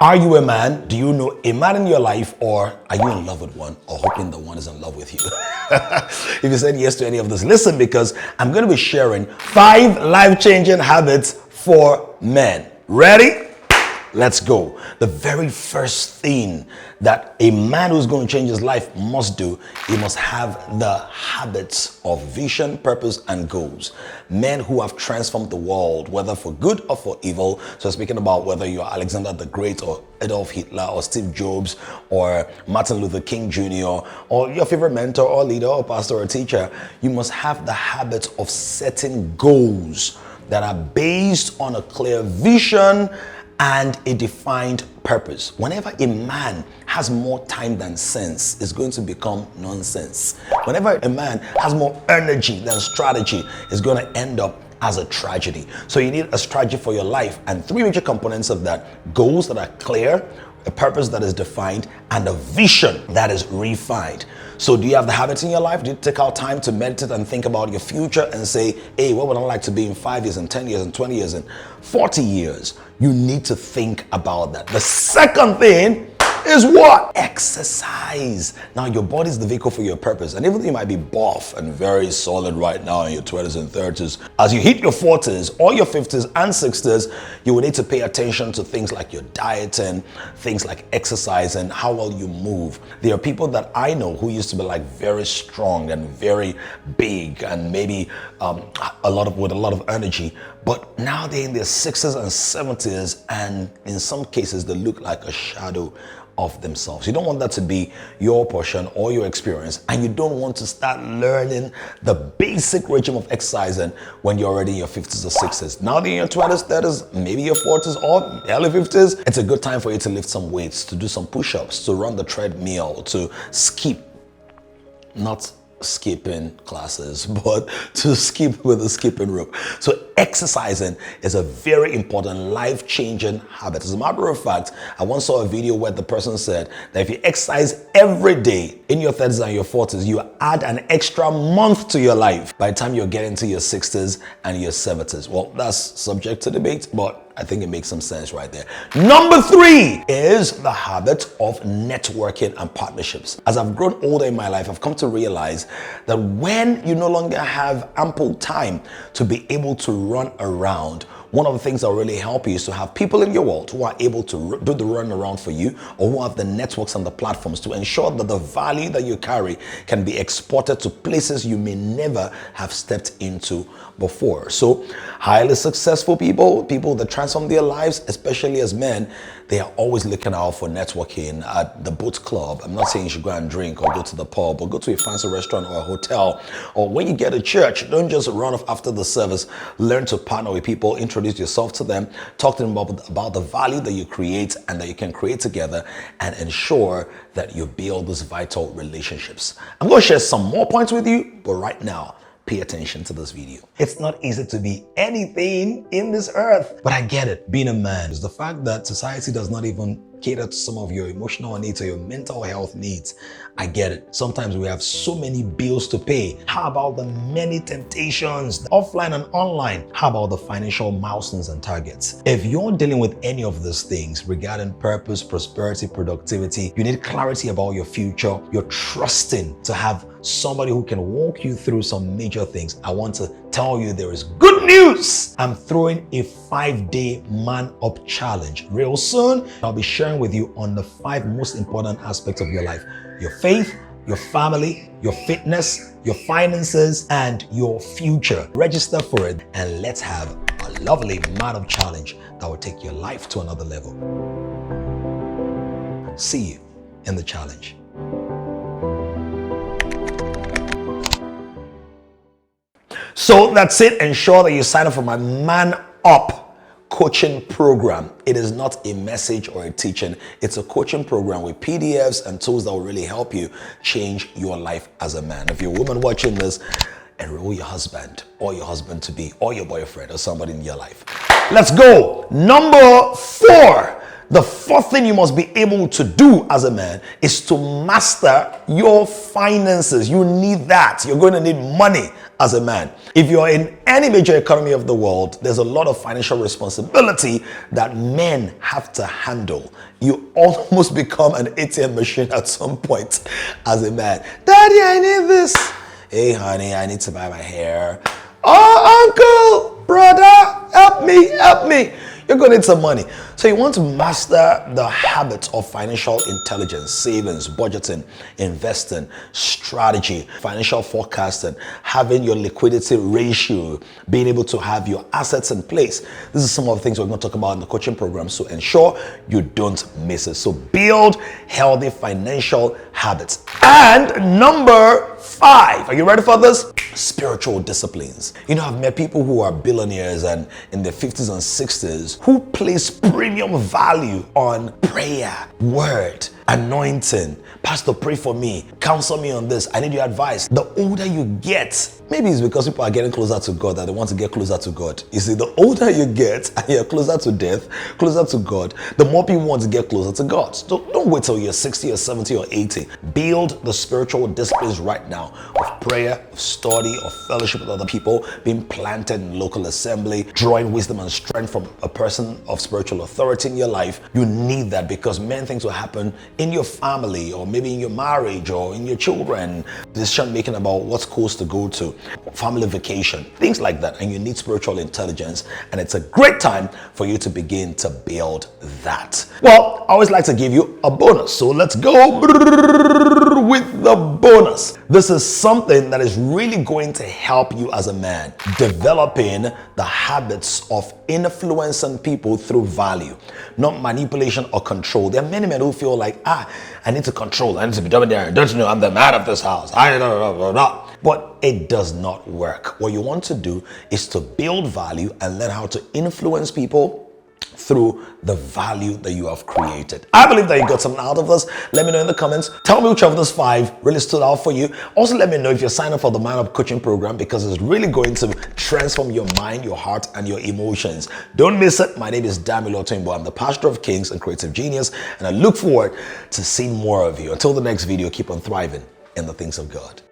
Are you a man? Do you know a man in your life, or are you in love with one, or hoping the one is in love with you? If you said yes to any of this, listen, because I'm going to be sharing 5 life-changing habits for men. Ready? Let's go. The very first thing that a man who's going to change his life must do, he must have the habits of vision, purpose, and goals. Men who have transformed the world, whether for good or for evil. So speaking about whether you're Alexander the Great or Adolf Hitler or Steve Jobs or Martin Luther King Jr. or your favorite mentor or leader or pastor or teacher, you must have the habit of setting goals that are based on a clear vision and a defined purpose. Whenever a man has more time than sense, it's going to become nonsense. Whenever a man has more energy than strategy, it's going to end up as a tragedy. So you need a strategy for your life, and 3 major components of that: goals that are clear, a purpose that is defined, and a vision that is refined. So do you have the habits in your life? Do you take out time to meditate and think about your future and say, hey, what would I like to be in 5 years, and 10 years, and 20 years, and 40 years? You need to think about that. The second thing is what? Exercise. Now, your body is the vehicle for your purpose. And even though you might be buff and very solid right now in your 20s and 30s, as you hit your 40s or your 50s and 60s, you will need to pay attention to things like your dieting, things like exercise, and how well you move. There are people that I know who used to be like very strong and very big and maybe with a lot of energy, but now they're in their 60s and 70s, and in some cases they look like a shadow of themselves. You don't want that to be your portion or your experience, and you don't want to start learning the basic regime of exercising when you're already in your 50s or 60s. Now that you're in your 20s, 30s, maybe your 40s or early 50s, it's a good time for you to lift some weights, to do some push-ups, to run the treadmill, to skip, not skipping classes, but to skip with a skipping rope. So exercising is a very important life-changing habit. As a matter of fact, I once saw a video where the person said that if you exercise every day in your 30s and your 40s, you add an extra month to your life by the time you're getting to your 60s and your 70s. Well, that's subject to debate, but I think it makes some sense right there. Number 3 is the habit of networking and partnerships. As I've grown older in my life, I've come to realize that when you no longer have ample time to be able to run around, one of the things that will really help you is to have people in your world who are able to do the run around for you, or who have the networks and the platforms to ensure that the value that you carry can be exported to places you may never have stepped into before. So highly successful people that transform their lives, especially as men, they are always looking out for networking at the boat club. I'm not saying you should go and drink or go to the pub or go to a fancy restaurant or a hotel, or when you get to church, don't just run off after the service. Learn to partner with people, introduce yourself to them, talk to them about the value that you create and that you can create together, and ensure that you build these vital relationships. I'm going to share some more points with you, but right now, pay attention to this video. It's not easy to be anything in this earth, but I get it. Being a man is the fact that society does not even cater to some of your emotional needs or your mental health needs. I get it. Sometimes we have so many bills to pay. How about the many temptations, offline and online? How about the financial milestones and targets? If you're dealing with any of these things regarding purpose, prosperity, productivity, you need clarity about your future, you're trusting to have somebody who can walk you through some major things, I want to tell you there is good news. I'm throwing a 5-day man up challenge real soon. I'll be sharing with you on the 5 most important aspects of your life: your faith, your family, your fitness, your finances, and your future. Register for it and let's have a lovely man up challenge that will take your life to another level. See you in the challenge. So that's it. Ensure that you sign up for my Man Up coaching program. It is not a message or a teaching. It's a coaching program with PDFs and tools that will really help you change your life as a man. If you're a woman watching this, enroll your husband or your husband-to-be or your boyfriend or somebody in your life. Let's go. Number 4. The fourth thing you must be able to do as a man is to master your finances. You need that. You're going to need money as a man. If you're in any major economy of the world, there's a lot of financial responsibility that men have to handle. You almost become an ATM machine at some point as a man. Daddy, I need this. Hey, honey, I need to buy my hair. Oh, uncle, brother, help me, help me. You're going to need some money. So you want to master the habits of financial intelligence, savings, budgeting, investing, strategy, financial forecasting, having your liquidity ratio, being able to have your assets in place. This is some of the things we're going to talk about in the coaching program, so ensure you don't miss it. So build healthy financial habits. And number 5, are you ready for this? Spiritual disciplines. You know, I've met people who are billionaires and in their 50s and 60s who place premium value on prayer, word, anointing. Pastor, pray for me. Counsel me on this. I need your advice. The older you get, maybe it's because people are getting closer to God that they want to get closer to God. You see, the older you get and you're closer to death, closer to God, the more people want to get closer to God. So don't wait till you're 60 or 70 or 80. Build the spiritual disciplines right now of prayer, of study, of fellowship with other people, being planted in local assembly, drawing wisdom and strength from a person of spiritual authority in your life. You need that because many things will happen in your family or maybe in your marriage or in your children. Decision making about what schools to go to, family vacation, things like that. And you need spiritual intelligence. And it's a great time for you to begin to build that. Well, I always like to give you a bonus. So let's go with the bonus. This is something that is really going to help you as a man, developing the habits of influencing people through value, not manipulation or control. There are many men who feel like, I need to control, I need to be dominant. Don't you know I'm the man of this house? But it does not work. What you want to do is to build value and learn how to influence people through the value that you have created. I believe that you got something out of this. Let me know in the comments. Tell me which of those 5 really stood out for you. Also, let me know if you're signing up for the Man Up Coaching Program because it's really going to transform your mind, your heart, and your emotions. Don't miss it. My name is Damilola Oluwatoyinbo. I'm the pastor of Kings and Creative Genius, and I look forward to seeing more of you. Until the next video, keep on thriving in the things of God.